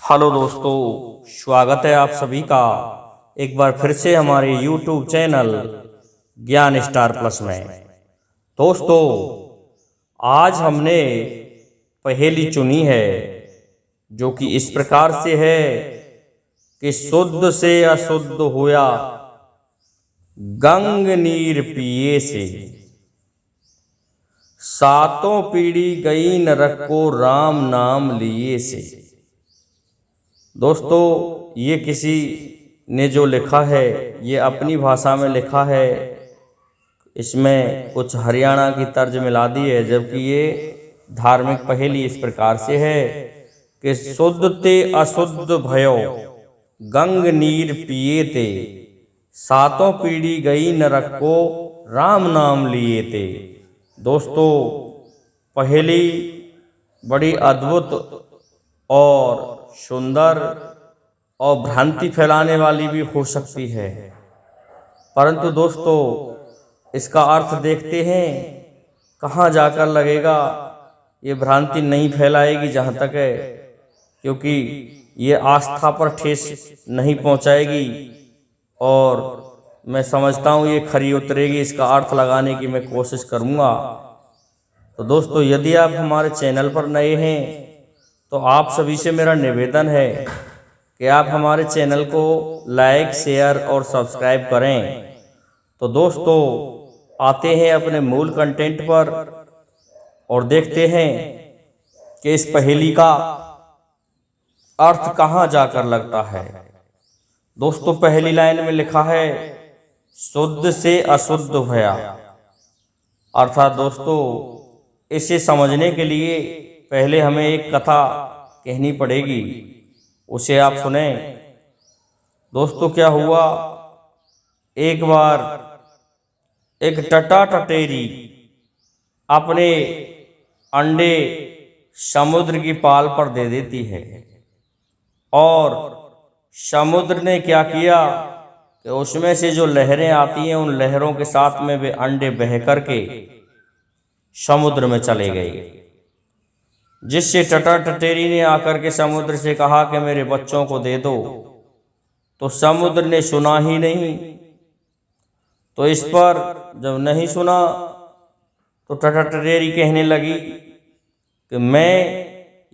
Hello दोस्तों, स्वागत है आप सभी का एक बार फिर से हमारे YouTube चैनल ज्ञान स्टार प्लस में। दोस्तों, आज हमने पहेली चुनी है जो कि इस प्रकार से है कि शुद्ध से अशुद्ध होया गंग नीर पिए से, सातों पीढ़ी गई नरक को राम नाम लिए से। दोस्तों, ये किसी ने जो लिखा है ये अपनी भाषा में लिखा है, इसमें कुछ हरियाणा की तर्ज मिला दी है, जबकि ये धार्मिक पहेली इस प्रकार से है कि शुद्ध ते अशुद्ध भयो गंग नीर पिए ते, सातों पीढ़ी गई नरक को राम नाम लिए ते। दोस्तों, पहेली बड़ी अद्भुत और सुंदर और भ्रांति फैलाने वाली भी हो सकती है, परंतु दोस्तों इसका अर्थ देखते हैं कहाँ जाकर लगेगा। ये भ्रांति नहीं फैलाएगी जहाँ तक है, क्योंकि ये आस्था पर ठेस नहीं पहुँचाएगी और मैं समझता हूँ ये खरी उतरेगी। इसका अर्थ लगाने की मैं कोशिश करूँगा। तो दोस्तों, यदि आप हमारे चैनल पर नए हैं तो आप सभी से मेरा निवेदन है कि आप हमारे चैनल को लाइक, शेयर और सब्सक्राइब करें। तो दोस्तों, आते हैं अपने मूल कंटेंट पर और देखते हैं कि इस पहेली का अर्थ कहाँ जाकर लगता है। दोस्तों, पहली लाइन में लिखा है शुद्ध से अशुद्ध भया, अर्थात दोस्तों इसे समझने के लिए पहले हमें एक कथा कहनी पड़ेगी, उसे आप सुने। दोस्तों, क्या हुआ, एक बार एक टटा टटेरी अपने अंडे समुद्र की पाल पर दे देती है और समुद्र ने क्या किया कि उसमें से जो लहरें आती हैं उन लहरों के साथ में वे अंडे बह करके समुद्र में चले गए, जिससे टटा टटेरी ने आकर के समुद्र से कहा कि मेरे बच्चों को दे दो। तो समुद्र ने सुना ही नहीं। तो इस पर जब नहीं सुना तो टटा टटेरी कहने लगी कि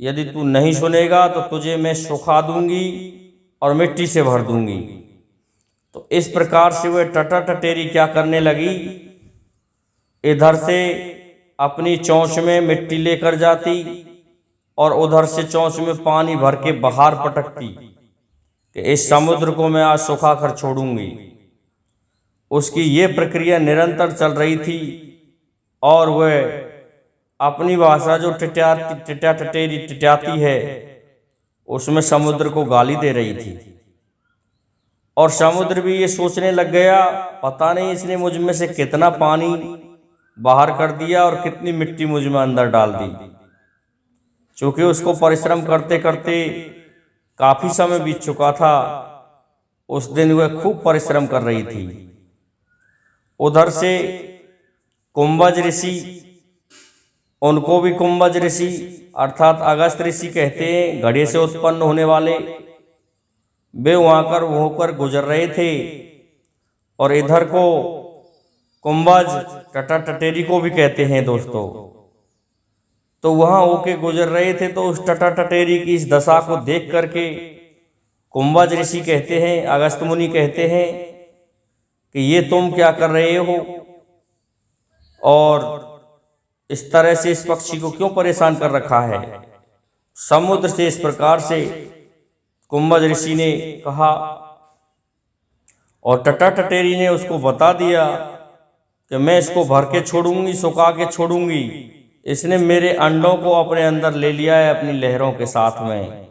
यदि तू नहीं सुनेगा तो तुझे मैं सुखा दूंगी और मिट्टी से भर दूंगी। तो इस प्रकार से वह टटा टटेरी क्या करने लगी, इधर से अपनी चोंच में मिट्टी लेकर जाती और उधर से चोंच में पानी भर के बाहर पटकती कि इस समुद्र को मैं आज सुखा कर छोड़ूंगी। उसकी ये प्रक्रिया निरंतर चल रही थी और वह अपनी भाषा जो टिट्याती है उसमें समुद्र को गाली दे रही थी। और समुद्र भी ये सोचने लग गया, पता नहीं इसने मुझ में से कितना पानी बाहर कर दिया और कितनी मिट्टी मुझ में अंदर डाल दी। चूंकि उसको परिश्रम करते करते काफी समय बीत चुका था, उस दिन वह खूब परिश्रम कर रही थी। उधर से कुंभज ऋषि, उनको भी कुंभज ऋषि अर्थात अगस्त ऋषि कहते हैं, घड़े से उत्पन्न होने वाले, वे वहां कर होकर गुजर रहे थे। और इधर को कुंभज टटा टटेरी को भी कहते हैं दोस्तों, तो वहां होके गुजर रहे थे। तो उस टटा टटेरी की इस दशा को देख करके कुंभज ऋषि कहते हैं, अगस्त मुनि कहते हैं कि ये तुम क्या कर रहे हो और इस तरह से इस पक्षी को क्यों परेशान कर रखा है। समुद्र से इस प्रकार से कुंभज ऋषि ने कहा और टटा टटेरी ने उसको बता दिया कि मैं इसको भर के छोड़ूंगी, सुखा के छोड़ूंगी। इसने मेरे अंडों को अपने अंदर ले लिया है अपनी लहरों के साथ में।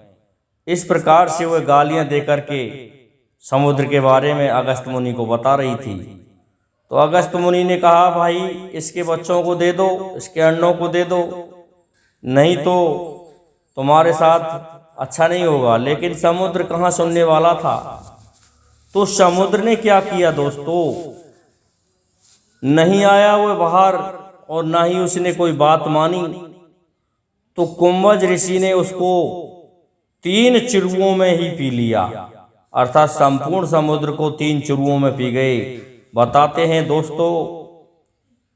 इस प्रकार से वह गालियां देकर के समुद्र के बारे में अगस्त मुनि को बता रही थी। तो अगस्त मुनि ने कहा, भाई इसके बच्चों को दे दो, इसके अंडों को दे दो, नहीं तो तुम्हारे साथ अच्छा नहीं होगा। लेकिन समुद्र कहाँ सुनने वाला था। तो समुद्र ने क्या किया दोस्तों, नहीं आया वह बाहर और ना ही उसने कोई बात मानी। तो कुंभज ऋषि ने उसको 3 चिरुओं में ही पी लिया, अर्थात संपूर्ण समुद्र को 3 चिरुओं में पी गए। बताते हैं दोस्तों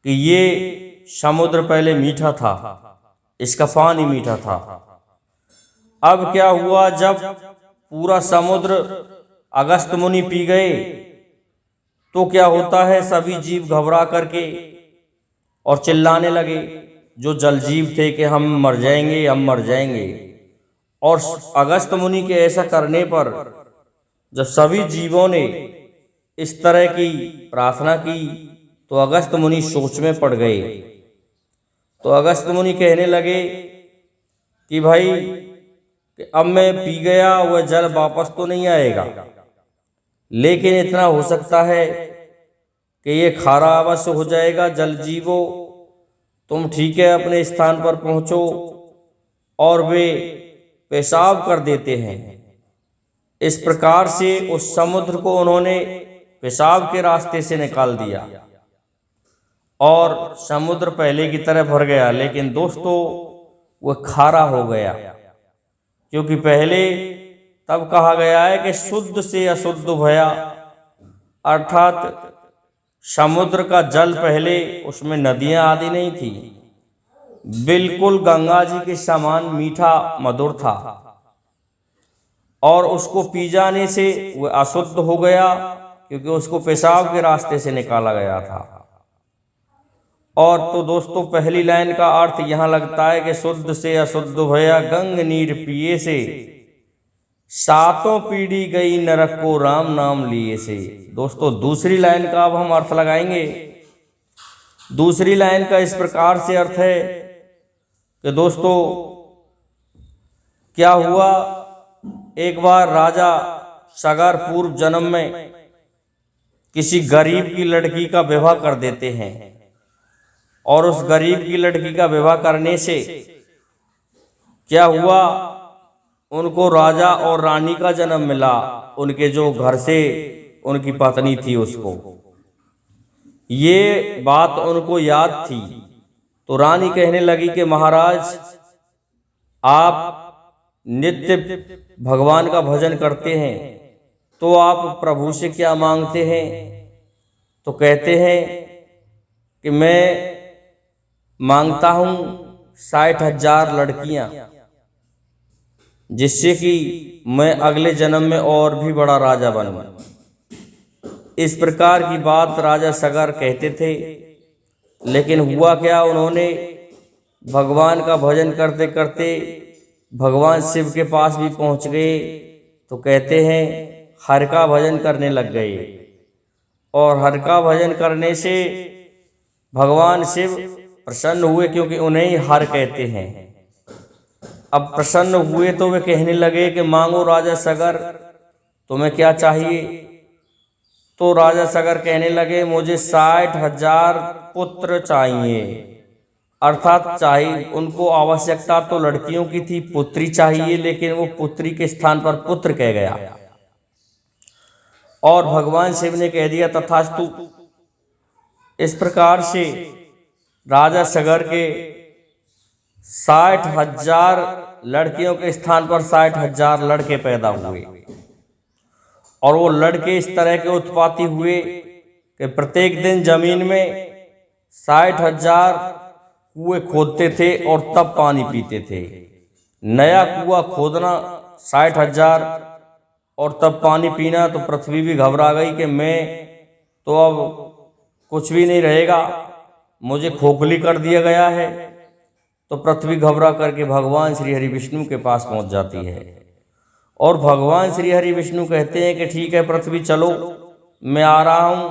कि ये समुद्र पहले मीठा था, इसका पानी मीठा था। अब क्या हुआ, जब पूरा समुद्र अगस्त मुनि पी गए तो क्या होता है, सभी जीव घबरा करके और चिल्लाने लगे, जो जल जीव थे कि हम मर जाएंगे, हम मर जाएंगे। और अगस्त मुनि के ऐसा करने पर जब सभी जीवों ने इस तरह की प्रार्थना की तो अगस्त मुनि सोच में पड़ गए। तो अगस्त मुनि कहने लगे कि भाई कि अब मैं पी गया, वह जल वापस तो नहीं आएगा, लेकिन इतना हो सकता है कि ये खारा अवश्य हो जाएगा। जल जीवो, तुम ठीक है अपने स्थान पर पहुंचो। और वे पेशाब कर देते हैं। इस प्रकार से उस समुद्र को उन्होंने पेशाब के रास्ते से निकाल दिया और समुद्र पहले की तरह भर गया। लेकिन दोस्तों वह खारा हो गया, क्योंकि पहले तब कहा गया है कि शुद्ध से अशुद्ध भया, अर्थात समुद्र का जल पहले उसमें नदियां आदि नहीं थी, बिल्कुल गंगा जी के समान मीठा मधुर था। और उसको पी जाने से वह अशुद्ध हो गया, क्योंकि उसको पेशाब के रास्ते से निकाला गया था। और तो दोस्तों पहली लाइन का अर्थ यहाँ लगता है कि शुद्ध से अशुद्ध भया, गंग नीर पिए से, सातों पीढ़ी गई नरक को राम नाम लिए से। दोस्तों दूसरी लाइन का अब हम अर्थ लगाएंगे। दूसरी लाइन का इस प्रकार से अर्थ है कि दोस्तों क्या हुआ, एक बार राजा सगर पूर्व जन्म में किसी गरीब की लड़की का विवाह कर देते हैं, और उस गरीब की लड़की का विवाह करने से क्या हुआ, उनको राजा और रानी का जन्म मिला। उनके जो घर से उनकी पत्नी थी उसको ये बात उनको याद थी। तो रानी कहने लगी कि महाराज आप नित्य भगवान का भजन करते हैं, तो आप प्रभु से क्या मांगते हैं? तो कहते हैं कि मैं मांगता हूं 60,000 लड़कियां, जिससे कि मैं अगले जन्म में और भी बड़ा राजा बनूं। इस प्रकार की बात राजा सगर कहते थे। लेकिन हुआ क्या, उन्होंने भगवान का भजन करते करते भगवान शिव के पास भी पहुंच गए। तो कहते हैं हर का भजन करने लग गए, और हर का भजन करने से भगवान शिव प्रसन्न हुए, क्योंकि उन्हें ही हर कहते हैं। अब प्रसन्न हुए तो वे कहने लगे कि मांगो राजा सगर, तुम्हें क्या चाहिए? तो राजा सगर कहने लगे मुझे 60,000 पुत्र चाहिए, अर्थात चाहिए उनको आवश्यकता तो लड़कियों की थी, पुत्री चाहिए, लेकिन वो पुत्री के स्थान पर पुत्र कह गया। और भगवान शिव ने कह दिया तथास्तु। इस प्रकार से राजा सगर के 60,000 लड़कियों के स्थान पर 60,000 लड़के पैदा हुए। और वो लड़के इस तरह के उत्पाती हुए कि प्रत्येक दिन जमीन में 60,000 कुएं खोदते थे और तब पानी पीते थे। नया कुआं खोदना 60,000 और तब पानी पीना। तो पृथ्वी भी घबरा गई कि मैं तो अब कुछ भी नहीं रहेगा, मुझे खोखली कर दिया गया है। तो पृथ्वी घबरा करके भगवान श्री हरि विष्णु के पास पहुंच जाती है, और भगवान श्री हरि विष्णु कहते हैं कि ठीक है पृथ्वी चलो, मैं आ रहा हूं,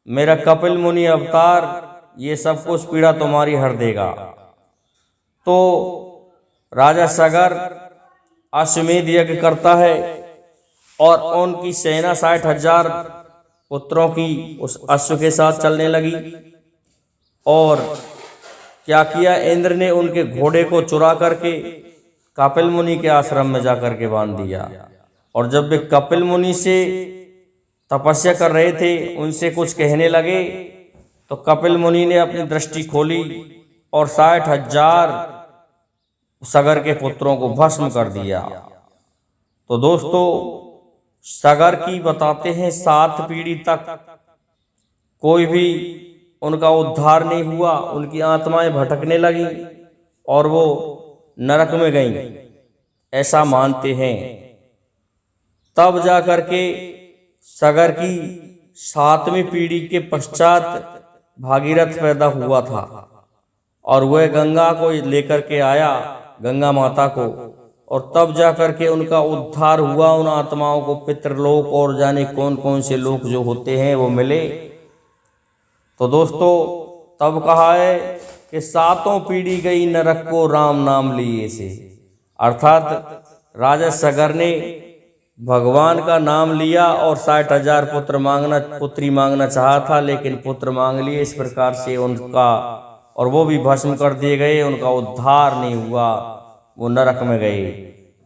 मेरा कपिल मुनि अवतार ये सब कुछ पीड़ा तुम्हारी हर देगा। तो राजा सगर अश्वमेध यज्ञ करता है, और उनकी सेना 60,000 पुत्रों की उस अश्व के साथ चलने लगी। और क्या किया, इंद्र ने उनके घोड़े को चुरा करके कपिल मुनि के आश्रम में जाकर के बांध दिया। और जब वे कपिल मुनि से तपस्या कर रहे थे, उनसे कुछ कहने लगे, तो कपिल मुनि ने अपनी दृष्टि खोली और 60,000 सगर के पुत्रों को भस्म कर दिया। तो दोस्तों सगर की बताते हैं 7 पीढ़ी तक कोई भी उनका उद्धार नहीं हुआ, उनकी आत्माएं भटकने लगी और वो नरक में गईं, ऐसा मानते हैं। तब जा करके सगर की 7वीं पीढ़ी के पश्चात भागीरथ पैदा हुआ था और वह गंगा को लेकर के आया, गंगा माता को, और तब जा करके उनका उद्धार हुआ। उन आत्माओं को पितृलोक और जाने कौन कौन से लोक जो होते हैं वो मिले। तो दोस्तों तब कहा है कि 7 पीढ़ी गई नरक को राम नाम लिए से, अर्थात राजा सगर ने भगवान का नाम लिया और 60,000 पुत्री मांगना चाहा था, लेकिन पुत्र मांग लिए। इस प्रकार से उनका, और वो भी भस्म कर दिए गए, उनका उद्धार नहीं हुआ, वो नरक में गए।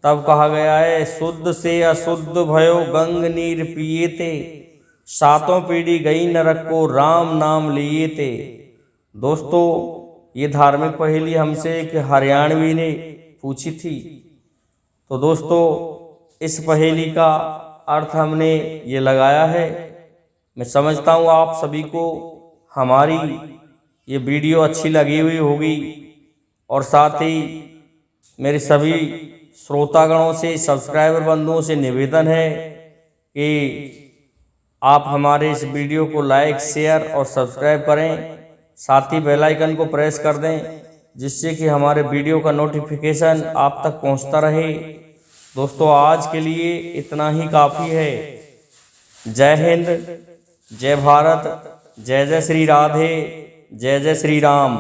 तब कहा गया है शुद्ध से अशुद्ध भयो गंग नीर पिए थे, 7 पीढ़ी गई नरक को राम नाम लिए थे। दोस्तों ये धार्मिक पहेली हमसे एक हरियाणवी ने पूछी थी। तो दोस्तों इस पहेली का अर्थ हमने ये लगाया है। मैं समझता हूँ आप सभी को हमारी ये वीडियो अच्छी लगी हुई होगी, और साथ ही मेरे सभी श्रोतागणों से, सब्सक्राइबर बंधुओं से निवेदन है कि आप हमारे इस वीडियो को लाइक, शेयर और सब्सक्राइब करें, साथ ही बेल आइकन को प्रेस कर दें, जिससे कि हमारे वीडियो का नोटिफिकेशन आप तक पहुंचता रहे। दोस्तों आज के लिए इतना ही काफ़ी है। जय हिंद, जय भारत, जय जय श्री राधे, जय जय श्री राम।